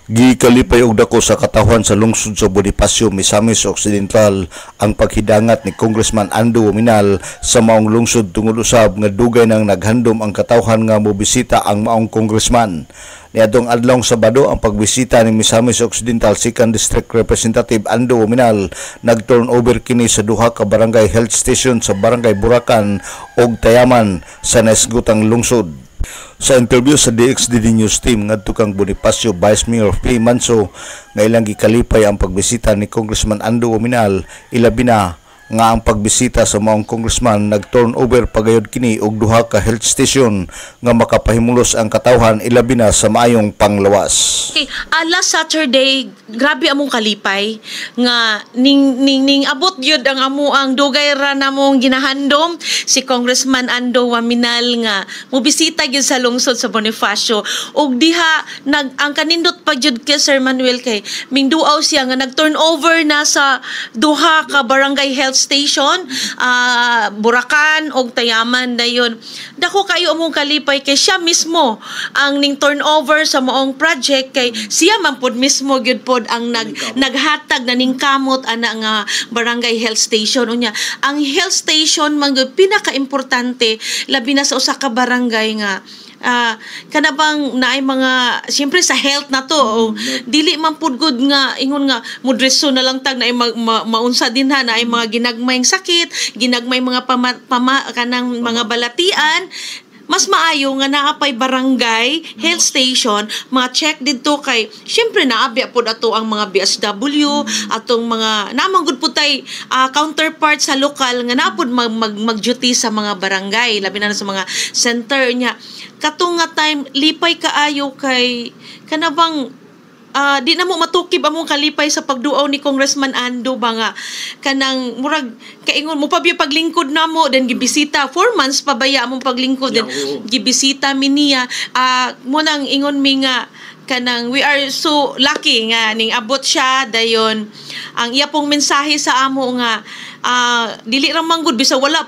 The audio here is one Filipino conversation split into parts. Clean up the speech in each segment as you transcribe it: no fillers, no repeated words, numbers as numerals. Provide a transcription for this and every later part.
Gikalipay og dako sa katawhan sa lungsod sa Bonifacio, Misamis Occidental ang paghidangat ni Congressman Ando Uminal sa maong lungsod tungod usab nga dugay nang naghandom ang katawhan nga mobisita ang maong congressman. Niadtong adlawng Sabado ang pagbisita ni Misamis Occidental 2nd District Representative Ando Uminal nag-turnover kini sa duha ka barangay health station sa barangay Buracan ug Tayaman sa nasgutang lungsod. Sa interview sa DXDD News Team ngadto kang Bonifacio Vice Mayor P. Manso nga ilang gikalipay ang pagbisita ni Congressman Ando Uminal, ilabi na nga ang pagbisita sa maong congressman nag-turnover pagayod kini og duha ka health station nga makapahimulos ang katawhan, ilabi na sa maayong panglawas. Okay, last Saturday grabe among kalipay nga ning abot gyud ang ang dugay ra namong ginahandom si Congressman Ando Uminal nga mobisita gyud sa lungsod sa Bonifacio ug diha ang kanindot pa gyud kay Sir Manuel kay mingduaw siya nga nag-turnover na sa duha ka barangay health station, Buracan og Tayaman dayon. Dako kayo among kalipay kay siya mismo ang ning turnover sa maong project kay siya man pod mismo gyud pod ang naghatag na ning kamot ana nga barangay health station unya. Ang health station man gyud pinaka-importante labi na sa usa ka barangay nga kanabang naay mga siyempre sa health na to dili man pud gud nga ingon nga modreso na lang tag naay maunsa din ha naay mga ginagmayng sakit, ginagmay mga kanang mga balatian. Mas maayo nga naapay barangay health station, mga check didto kay syempre naabi pod ato ang mga BSW atong mga namanggod po tay counterpart sa lokal nga napod mag-duty sa mga barangay labi na sa mga center niya. Katong nga time lipay kaayo kay kanabang di na mo matukib among kalipay sa pagduaw ni Congressman Ando ba nga kanang murag kaingon mo pa paglingkod namo then gibisita 4 months pa baya among paglingkod then gibisita mi niya mo nang ingon mi nga kanang we are so lucky nga ning abot siya dayon ang iya pong mensahe sa amo nga dili ra manggod bisa wala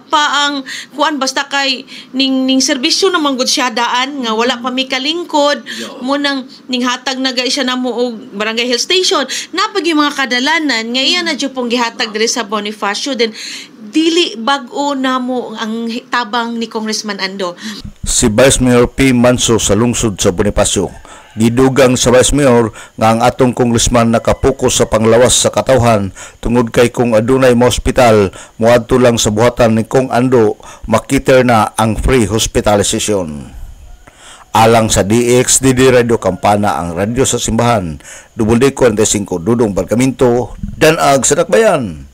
pa ang kuan basta kay ning serbisyo na manggod siya daan nga wala pa mi kalingkod mo nang ning hatag na siya namo og barangay health station napag yung mga kadalanan nga iya na jud pong gihatag diri sa Bonifacio then dili bag-o namo ang tabang ni Congressman Ando. Si Vice Mayor P. Manso sa lungsod sa Bonifacio. Gidugang sa Vice Mayor nga ang atong congressman nakapokus sa panglawas sa katawhan tungod kay kung adunay mo hospital muadto lang sa buhatan ni Kong Ando makiter na ang free hospitalization. Alang sa DXDD Radio Kampana ang radyo sa simbahan, WD45 Dudong Barcaminto, Danag sa Dakbayan.